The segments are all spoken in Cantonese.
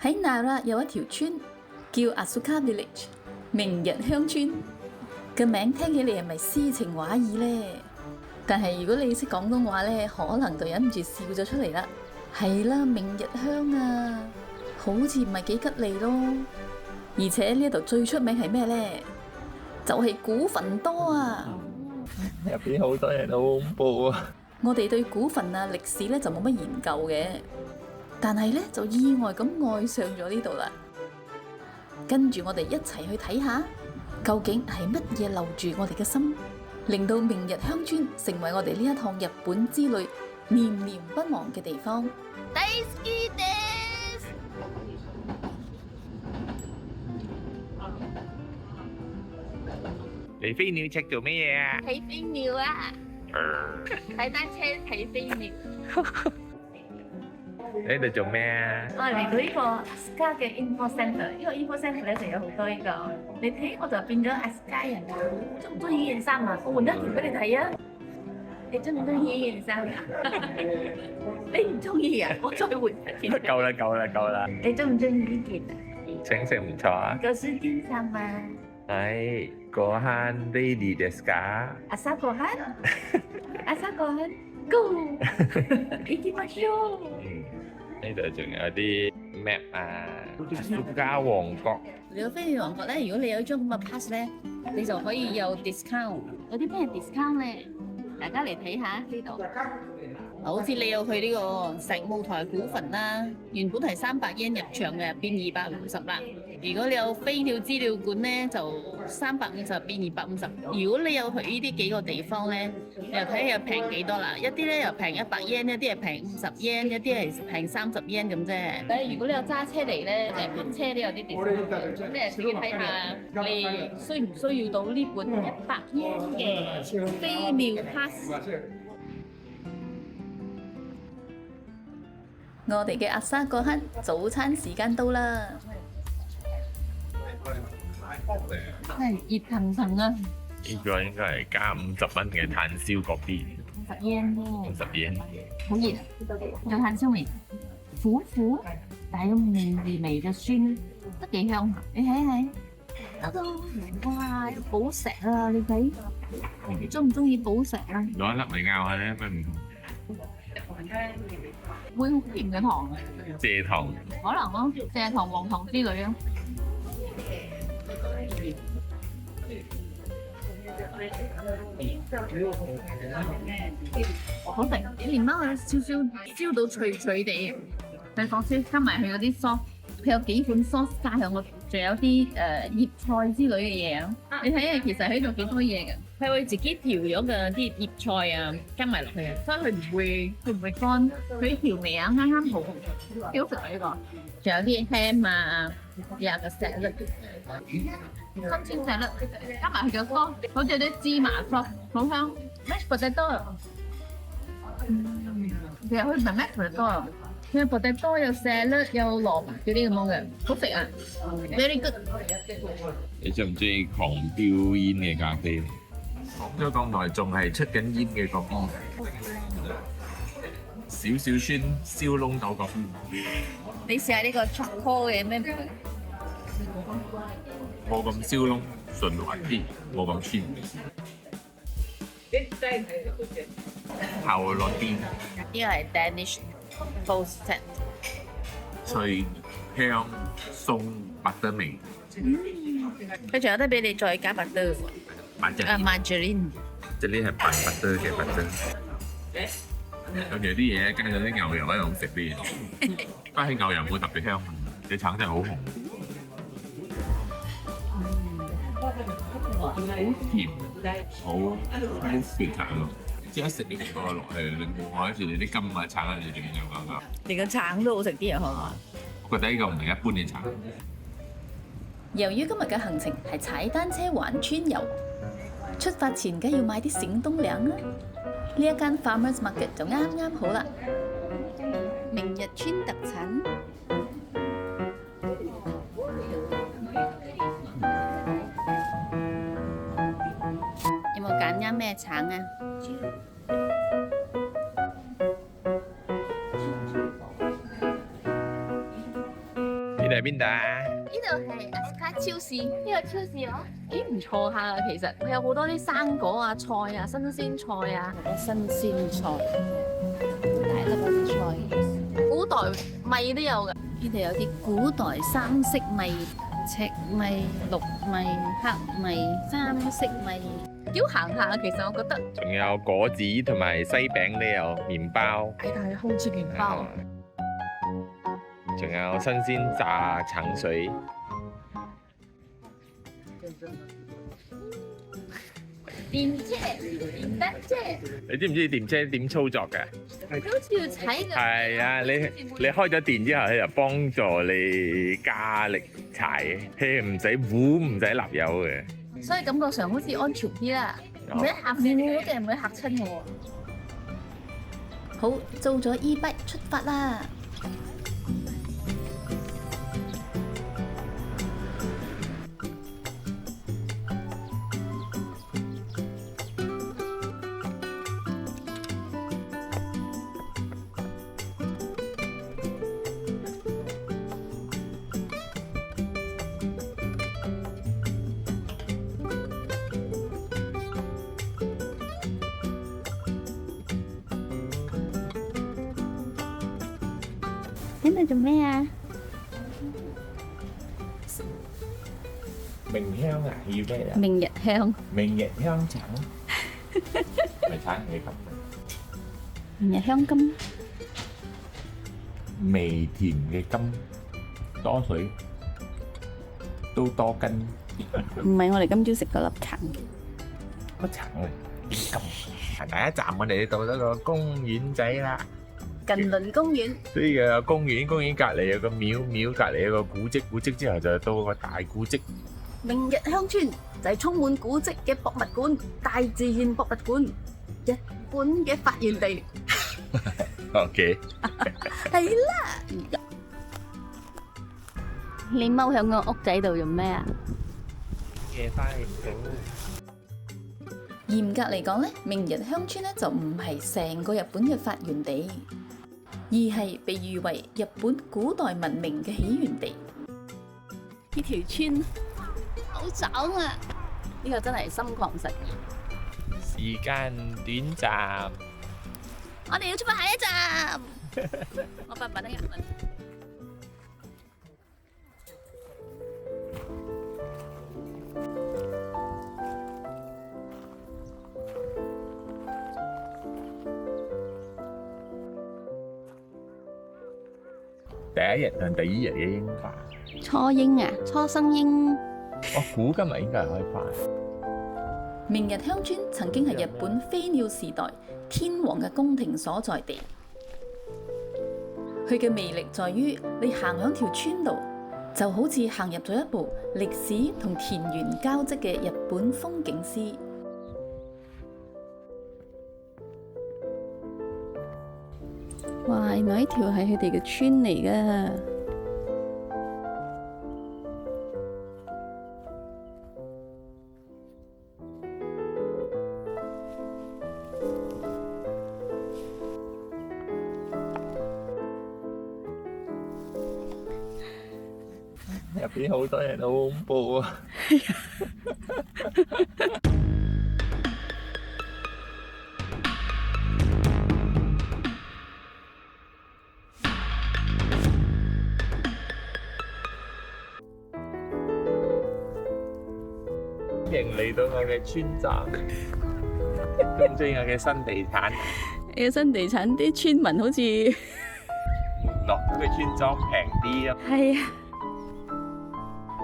喺 Nara 有一條村叫 Asuka Village， 明日鄉村。個名聽起嚟係咪詩情畫意呢？但係如果你識廣東話呢，可能就忍唔住笑咗出嚟啦。係啦，明日鄉啊，好似唔係幾吉利咯。而且呢度最出名係咩呢？就係古墳多啊！入邊好多人，好恐怖啊！我哋對古墳啊歷史呢就冇乜研究嘅，但係呢就意外咁愛上咗呢度啦。跟住我哋一齊去睇下，究竟係乜嘢留住我哋嘅心，令到明日鄉村成為我哋呢一趟日本之旅念念不忘嘅地方。大好きです。你飛鳥赤做咩嘢啊？睇飛鳥啊！睇單車睇飛鳥。你喺度做咩啊？我嚟到呢個 Asuka 嘅 info centre，呢個 info centre 咧就有好多呢個，你睇我就變咗 Asuka 人啦。中唔中意呢件衫啊？我換一條俾你睇啊！你中唔中意呢件衫啊？你唔中意啊？我再換一件。夠啦夠啦夠啦！你中唔中意呢件啊？請食唔錯啊！個書店衫啊！係ご飯 ready ですか？朝ごはん朝ごはん Go！ 行きましょう。呢度仲有啲 map 啊，蘇家旺角。嚟到飛鳥王國咧，如果你有張咁嘅 pass 咧，你就可以有 discount。有啲咩 discount 咧？大家嚟睇下呢度。好似你有去呢個石舞台古墳啦，原本係300 yen 入場嘅，變250啦。如果你有飛鳥資料館咧，就350變250。如果你有去呢啲幾個地方咧，你又睇下又平幾多啦。一啲咧又平100 yen， 一啲係平50 yen， 一啲係平30 yen 咁啫。但係如果你有揸車嚟咧，拼車都有啲 discount。咁你自己睇下，你需唔需要到呢本100 yen 嘅飛鳥 pass？我哋嘅阿沙嗰刻早餐時間到啦，係熱騰騰啊呢個應該係加50蚊嘅炭燒嗰邊！50 yen 喎， ，50 yen。好熱，有炭燒味，苦苦，但係有微微嘅酸，都幾香。你睇睇，嗰個哇有寶石啊！你睇，你中唔中意寶石啊？攞一粒嚟咬下咧，咩唔同？會好甜嘅糖啊！蔗糖。可能咯，蔗糖、黃糖之類啊。好食，啲麵包有少少燒到脆脆地，佢講先加埋佢嗰啲 sauce，佢有幾款 sauce 加上我，仲有啲醃菜之類嘅嘢啊！你睇下，其實喺度幾多嘢嘅，佢會自己調咗嘅啲醃菜啊，加埋落去啊，所以佢唔會乾，佢啲調味啊啱啱好，幾好食啊呢個！仲有啲 ham 啊，有個石律，新鮮石律，加埋佢嘅湯，好似有啲芝麻湯，好香。mashed potato，其實佢唔係 mashed potato，佢係 potato 有石律有蘿蔔嗰啲咁樣嘅，好食啊 ，very good。你中唔中意狂飆煙嘅咖啡？講咗咁耐，仲係出緊煙嘅嗰邊，少少酸，燒燶到個邊。你試下呢個 chocolate 嘅咩？冇咁燒燶，順滑啲，冇咁酸。後落啲呢個係 Danish toast，脆香鬆白得味，佢仲有得俾你再加白得，白隻margarine。即係呢係白得嘅白得。有時啲嘢加咗啲牛油喺度食啲嘢，加起牛油冇特別香，隻橙真係好紅，好甜，好 sweet 咯。即係一食呢個落去，你冇話好似你啲金啊橙啊，你仲有㗎。連個橙都好食啲啊，係嘛？我覺得呢個唔係一般嘅橙。由於今日嘅行程係踩單車環村遊，出發前梗要買啲醒冬糧啊！呢一間 Farmers Market 就啱啱好啦，明日村特產。有冇揀啱咩橙啊？呢度係邊度啊？呢度係 Aska 超市，呢個超市哦，幾唔錯下啊！其實佢有好多啲生果啊、菜啊、新鮮菜啊，好多新鮮菜，大粒嗰啲菜。古代米都有㗎。呢度有啲古代三色米、赤米、綠米、黑米、三色米。幾好行下，其實我覺得。仲有果子同埋西餅都有，麵包。大大嘅空氣麵包。仲有新鮮炸橙水。電車，電單車，你知唔知電車點操作㗎？佢好似要踩㗎。係啊，你開咗電之後，佢就幫助你加力踩，佢唔使糊唔使立油嘅。所以感覺上好似安全啲啦，唔使嚇你，我哋唔會嚇親我。好，做咗 e-bike 出發啦！喺度做咩啊？明香啊，要咩啊？明日香，明日香橙，咪橙係咁。明日香金，微甜嘅金，多水，都多根。唔係我哋今朝食嗰粒橙。乜橙啊？咁第一站我哋到咗個公園仔啦。近鄰公園，呢個公園隔離有個廟，廟隔離有個古蹟，古蹟之後就到個大古蹟。明日鄉村就係充滿古蹟嘅博物館，大自然博物館，日本嘅發源地。OK。係啦，你踎喺個屋仔度做咩啊？夜翻嚟嚴格嚟講咧，明日鄉村咧就唔係成個日本嘅發源地，而係被譽為日本古代文明嘅起源地。呢條村好爽啊！呢個真係心曠神怡。時間短暫。我哋要出發下一站。我笨笨一日問。第一日同第二日嘅櫻花。初櫻啊，初生櫻。我估今日應該係開花。明日鄉村曾經係日本飛鳥時代天皇嘅宮廷所在地。佢嘅魅力在於，你行響條村度，就好似行入咗一部歷史同田園交織嘅日本風景詩。哇！原來呢條係佢哋嘅村嚟噶。入邊好多人，好恐怖啊！歡迎嚟到我嘅村站，咁中意我嘅新地產。你嘅新地產啲村民好似落嗰個村莊平啲啊！係啊。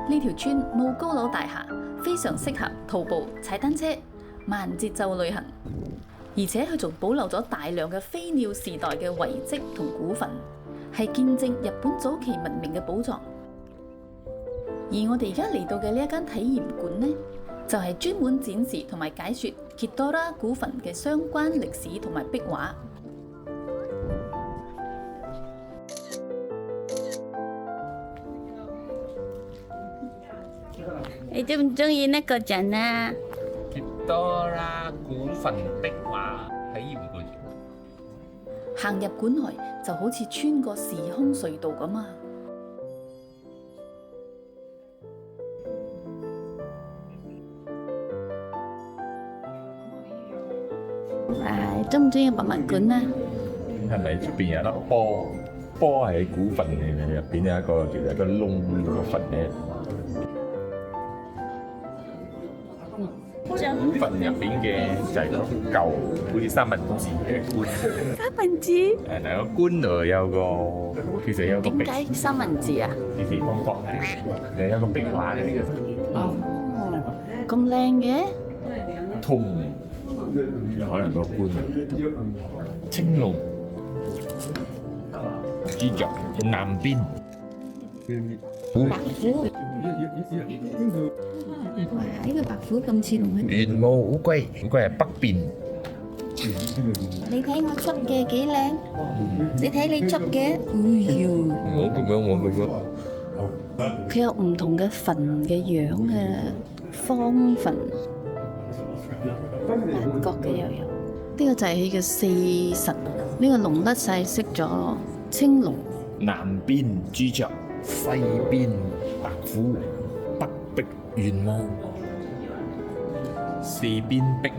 呢條村冇高樓大廈，非常適合徒步、踩單車、慢節奏旅行，而且佢仲保留咗大量嘅飛鳥時代嘅遺跡同古墳，係見證日本早期文明嘅寶藏。而我哋而家嚟到嘅呢一間體驗館呢，就係專門展示同埋解說傑多拉古墳嘅相關歷史同埋壁畫。你中唔中意呢個人啊？傑多拉古墳壁畫體驗館。行入館內就好似穿過時空隧道咁啊！中唔中意博物館啊？係咪出邊有粒波？波係古墳嚟嘅，入邊有一個其實一個窿嗰個墳咧。古墳入邊嘅就係個舊好似三文治嘅棺。三文治？係嗱個棺度有個其實有個壁。點解三文治啊？啲地方角係有個壁畫嚟嘅。哦，咁靚嘅？通有可能個棺青龍。豬腳南邊白虎。哇！呢個白虎咁似龍嘅。玄武烏龜，烏龜係北邊。你睇我出嘅幾靚？你睇你出嘅，哎呦！我咁樣，我咁樣。佢有唔同嘅墳嘅樣嘅，方墳、八角嘅又有。呢個就係佢嘅四神。呢個龍甩晒色咗，青龍。南邊朱雀，西邊白虎，北壁玄武，四邊壁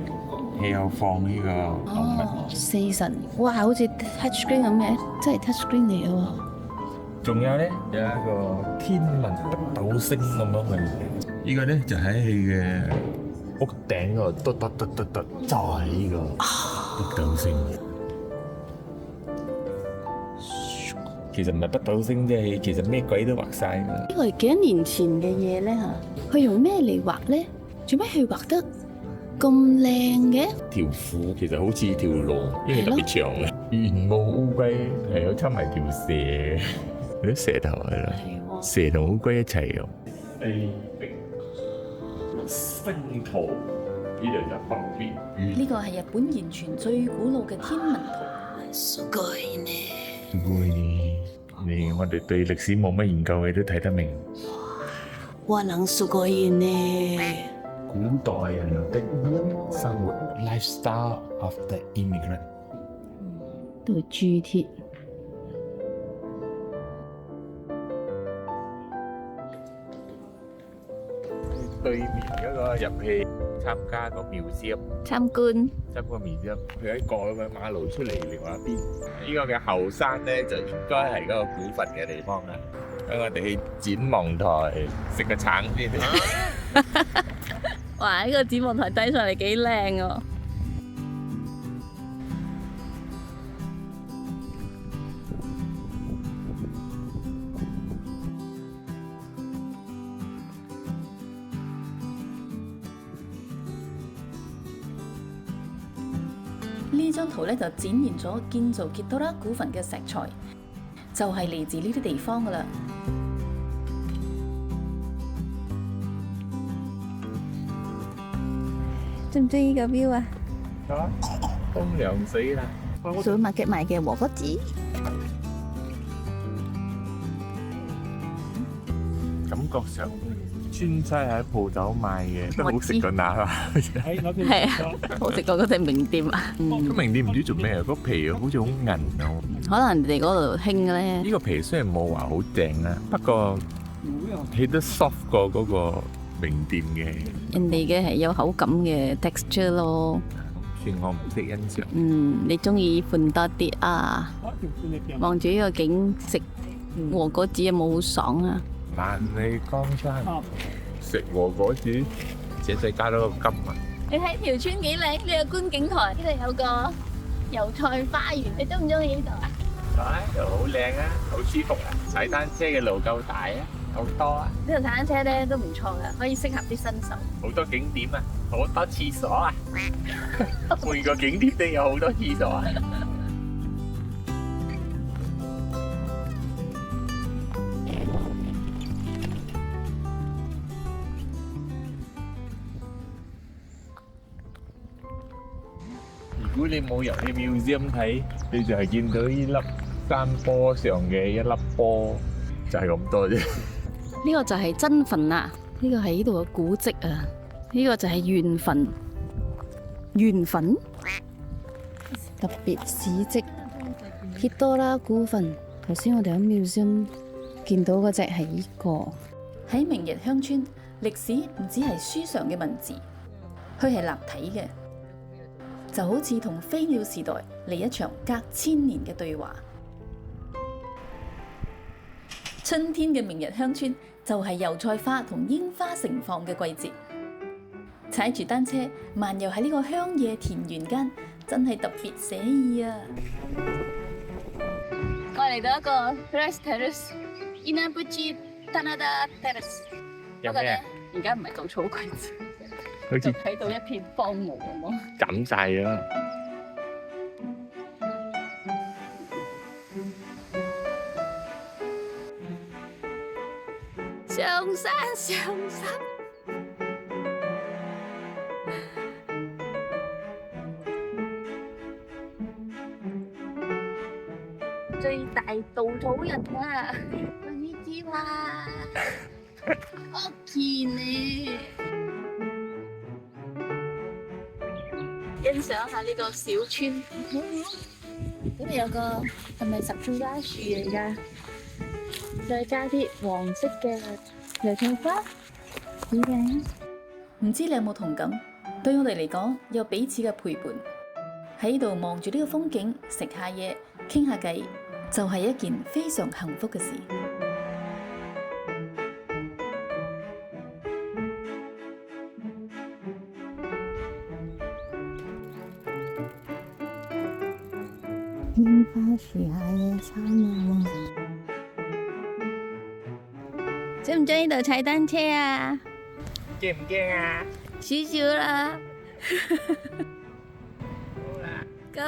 你有放呢個動物。四神，哇，好似 touchscreen 咁嘅，真係 touchscreen 嚟嘅喎。仲有咧有一個天文北斗星咁樣嘅，呢個咧就喺佢嘅屋頂嗰度，就係呢個北斗星。其實唔係北斗星啫，其實咩鬼都畫晒㗎。呢個係幾多年前嘅嘢咧嚇？佢用咩嚟畫咧？做咩佢畫得咁靚嘅？條褲其實好似條龍，因為特別長嘅。玄武烏龜係有出埋條蛇，啲蛇頭係啦，蛇同烏龜一齊嘅。星圖呢度就北邊。呢個係日本現存最古老嘅天文圖。すごいね。我哋對歷史冇乜研究嘅都睇得明。哇，能すごい呢。古代人的生活 lifestyle of the immigrant。度鑄鐵。對面嗰個入去參加個廟節。參觀。執個面啫，佢喺過咁樣馬路出嚟另外一邊。呢個嘅後山咧就應該係嗰個古墳嘅地方啦。咁我哋去展望台食個橙先。哇！呢個展望台睇上嚟幾靚喎。呢張圖咧就展現咗建造傑多拉古墳嘅石材，就係嚟自呢啲地方噶啦。中唔中意個 view 啊？沖涼水啦！想買嘅和果子。感覺上川西喺鋪頭賣嘅都好食過那啦。係啊，我食過嗰隻名店啊。咁名店唔知做咩啊？個皮好似好韌啊！可能你哋嗰度興咧。呢個皮雖然冇話好正啦，不過起得 soft 過嗰個名店嘅。人哋嘅係有口感嘅 texture 咯。算我唔識欣賞。你中意款多啲啊？望住呢個景食和果子有冇好爽啊？萬里江山食和果子，這世加多個金啊！你睇條村幾靚，呢個觀景台，呢度有個油菜花園，你中唔中意呢度啊？呢度好靚啊，好舒服啊！踩單車嘅路夠大啊，好多啊！呢度踩單車咧都唔錯噶，可以適合啲新手。好多景點啊，好多廁所啊，每個景點都有好多廁所啊！如果你冇入去 museum 睇，你就係見到呢粒山坡上嘅一粒波，就係咁多啫。呢個就係真墳啊！呢個係呢度嘅古蹟啊！呢個就係原墳，原墳特別史蹟傑多拉古墳。頭先我哋喺 museum 見到嗰隻係呢個。喺明日鄉村，歷史唔只係書上嘅文字，佢係立體嘅。就好似同飛鳥時代嚟一場隔千年嘅對話。春天嘅明日鄉村就係油菜花同櫻花盛放嘅季節。踩住單車漫遊喺呢個鄉野田園間，真係特別寫意啊！我嚟到一個 Rice Terrace，Inabuchi Tanada Terrace。有咩啊？而家唔係稻草季節，好就睇到一片荒蕪咁咯。斬晒咗。上山，上山。最大稻草人啊！こんにちは。大きい呢。欣賞下呢個小村，嗰度有個係咪十字花樹嚟㗎？再加啲黃色嘅油菜花，好靚。唔知你有冇同感？對我哋嚟講，有彼此嘅陪伴，喺度望住呢個風景，食下嘢，傾下偈，就係一件非常幸福嘅事。櫻花樹下野餐啊！中唔中意呢度踩單車啊？驚唔驚啊？少少啦。Go！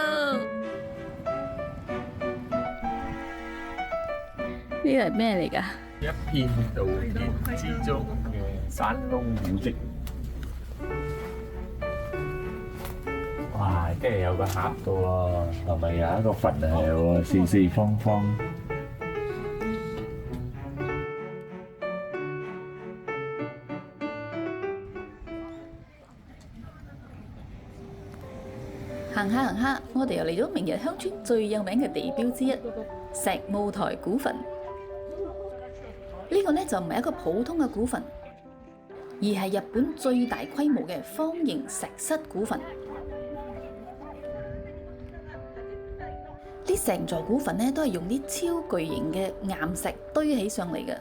呢個係咩嚟㗎？一片稻田之中嘅山窿古跡。哇！跟住有個盒嘅喎，係咪有一個墳係喎？四四方方。行下行下，我哋又嚟咗明日鄉村最有名嘅地標之一石舞台古墳。呢個呢就唔係一個普通嘅古墳，而係日本最大規模嘅方形石室古墳。呢成座古墳呢都係用啲超巨型嘅岩石堆起上嚟嘅，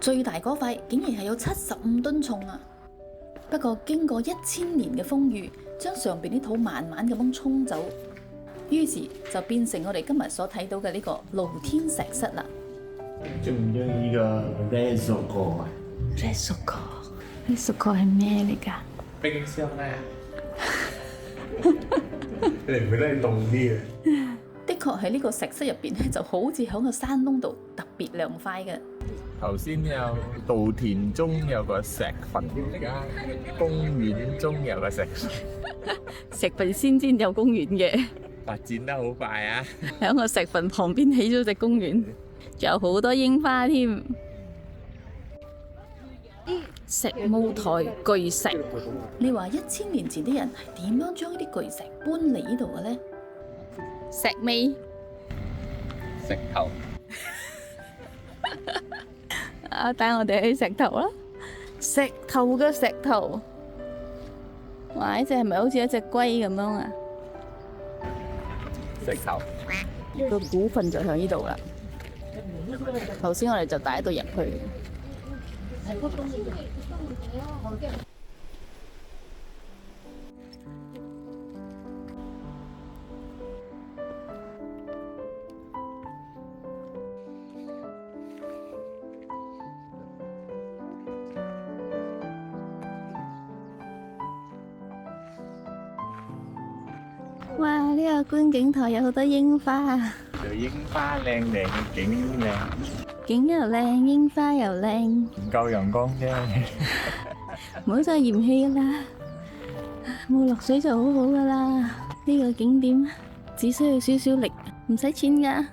最大嗰塊竟然係有75噸重啊！不過經過1000年嘅風雨，將上邊啲土慢慢咁樣沖走，於是就變成我哋今日所睇到嘅呢個露天石室啦。中唔中意個 Resoco 啊 Resoco 係咩嚟㗎？冰箱啊！你唔覺得係凍啲嘅？的確喺呢個石室入邊咧，就好似喺個山窿度特別涼快嘅。頭先有稻田中有個石墳，而家公園中有個石墳，石墳先有公園嘅，發展得好快啊！喺個石墳旁邊起咗隻公園，仲有好多櫻花添。石舞台巨石，你話1000年前啲人係點樣將呢啲巨石搬嚟呢度嘅呢？石尾石頭啊！帶我哋去石頭啦，石頭嘅石頭。哇！呢隻係咪好似一隻龜咁樣啊？石頭個古墳就喺呢度啦。頭先我哋就帶喺度入去。哇！呢個觀景台有好多櫻花啊！就櫻花靚靚，景靚，景又靚，櫻花又靚，唔夠陽光啫。唔好再嫌棄啦，冇落水就好好噶啦。呢個景點只需要少少力，唔使錢噶。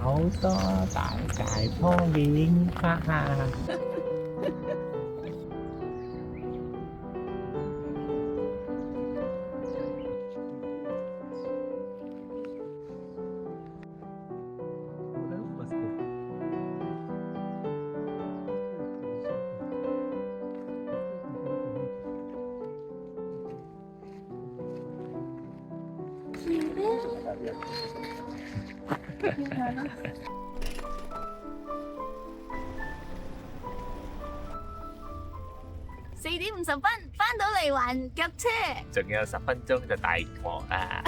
好多大大棵嘅櫻花。4:50翻到嚟還腳車，仲有10分鐘就大鑊啦。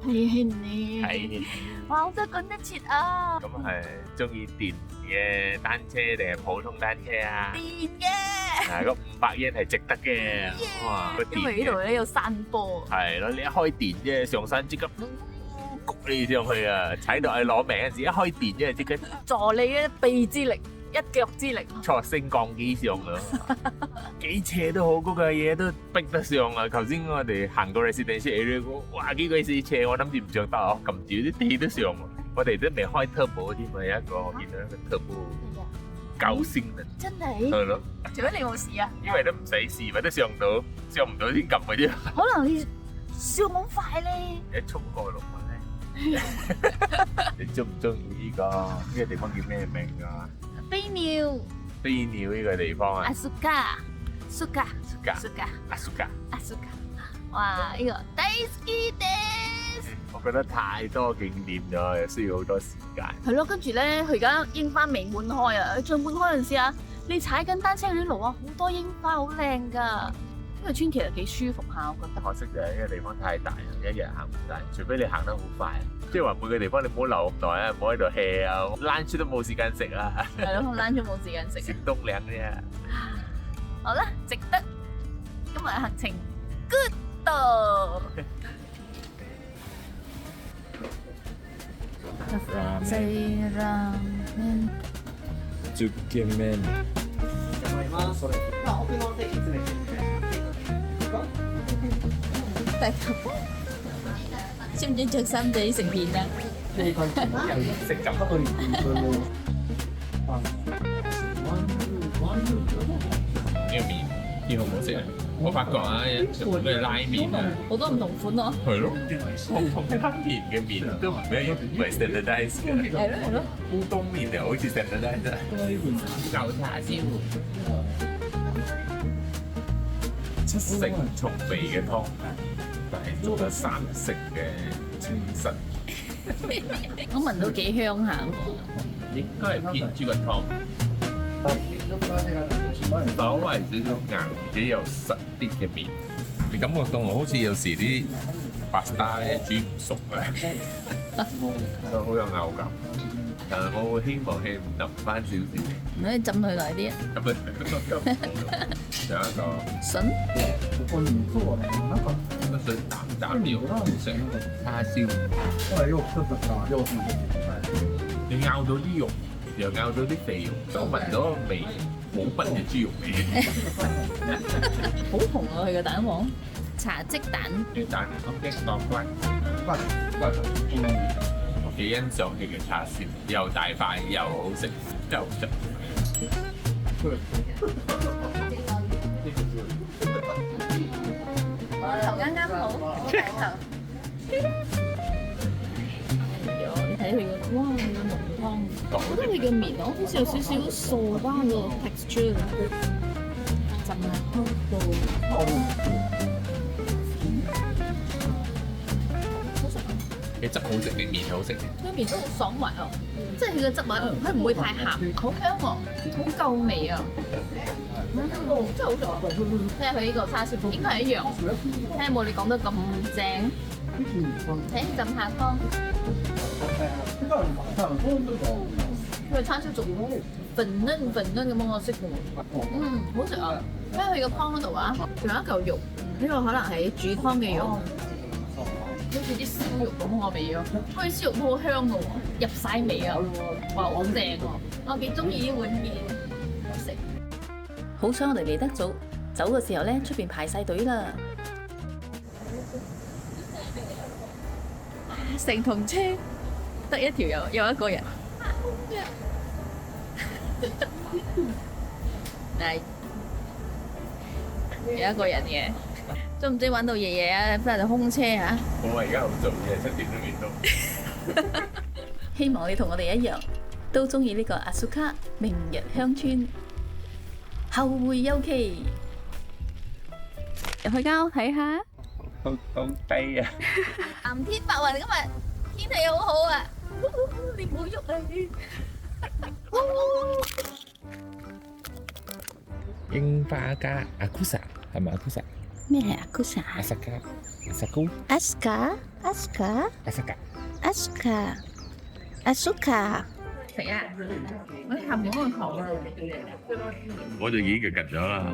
係你係。哇，好多趕得切啊！咁係中意電嘅單車定係普通單車啊？電嘅，嗱，個500 yen 係值得嘅。哇，個電因為呢度嘅咧有山坡，係咯，你一開電啫，上山即刻谷你上去啊！踩到係攞命嗰陣時，一開電啫，即刻助你嘅臂之力，一腳之力。坐升降機上咯，幾斜都好，嗰個嘢都逼得上啊！頭先我哋行過 residential area，哇幾鬼死斜，我諗住唔上得啊，撳住啲地都上喎。我哋都未開 turbo 添啊，有一個見到一個 turbo 9升啊，真係，係咯，除咗你冇事啊？因為都唔使試，咪都上到，上唔到先撳嘅啫。可能你笑好快咧。一衝過龍咧，你中唔中意呢個？呢個地方叫咩名㗎？飛鳥，飛鳥呢個地方啊阿蘇加，蘇加，蘇加蘇加，阿蘇加。阿蘇加。哇！呢個大好きです。我覺得太多景點咗，又需要好多時間。係咯，跟住咧，佢而家櫻花未滿開啊！最滿開嗰陣時啊，你踩緊單車嗰啲路啊，好多櫻花，好靚噶。呢個村其實幾舒服下，我覺得。可惜就係呢個地方太大啦，一日行唔晒，除非你行得好快。即係話每個地方你唔好留咁耐啊，唔好喺度 hea 啊，lunch 都冇時間食啊，係咯，lunch 冇時間食食冬嶺啫。好啦，值得。今日行程 good 到。煮嘅咩？大家知唔知着衫仔成片啊？食咁多呢個麵，呢個好唔好食啊？我發覺啊，日本嘅拉麵啊，好多唔同款咯。係咯，唔同拉麵嘅麵都唔係 standardize 嘅。係咯係咯。烏冬麵就好似 standardize 啊。舊叉燒，七成重味嘅湯，但係做得三成嘅清新。我聞到幾香下喎。應該係偏豬骨湯。稍微少少硬，而且又實啲嘅麵，你感覺到我好似有時啲 pasta 咧煮唔熟咧，就好有咬感。但係我會希望係淋翻少少，唔可以浸佢耐啲啊！咁啊，仲有一個筍，個筍斬料好食，叉燒，你咬到啲肉，又咬到啲肥肉，就聞到個味。好笨嘅豬肉味，好紅啊！佢個蛋黃，茶漬蛋，啲蛋我驚當骨，我幾欣賞佢嘅叉燒，又大塊又好食，真係好食。頭啱啱好，你睇佢個，哇！佢個濃湯，我覺得佢嘅麵好似有少少素瓜個 texture，浸喺湯度，好食啊！嘅汁好食定麵好食？佢麵都好爽滑啊，即係佢嘅汁啊，佢唔會太鹹，好香喎，好夠味啊！真係好食啊！睇下佢呢個叉燒應該係一樣，睇下冇你講得咁正，請浸下湯。佢叉燒仲粉嫩咁樣我識嘅喎，好食啊！睇下佢個湯嗰度啊，仲有一嚿肉，呢個可能係煮湯嘅肉，好似啲燒肉咁個味咯。嗰啲燒肉都好香嘅喎，入晒味啊！哇，好正喎！我幾中意呢碗麵，好食。好彩我哋嚟得早，走嘅時候咧，出邊排晒隊啦。成同車得一條有一個人，係有一個人嘅，都唔知玩到爺爺啊，真係空車嚇。我而家好做嘢，7點都未到。希望你同我哋一樣，都中意呢個阿蘇卡明日鄉村，後會有期。入去間屋睇下。好低啊！藍天白雲，今日天氣好好啊！你唔好喐啊你！櫻花加阿庫薩係咪阿庫薩？咩係阿姑莎？阿薩加阿薩姑阿斯卡？阿斯卡？阿薩加。阿斯卡？阿蘇卡？食啊！我含咗個頭啊！我就已經夾咗啦。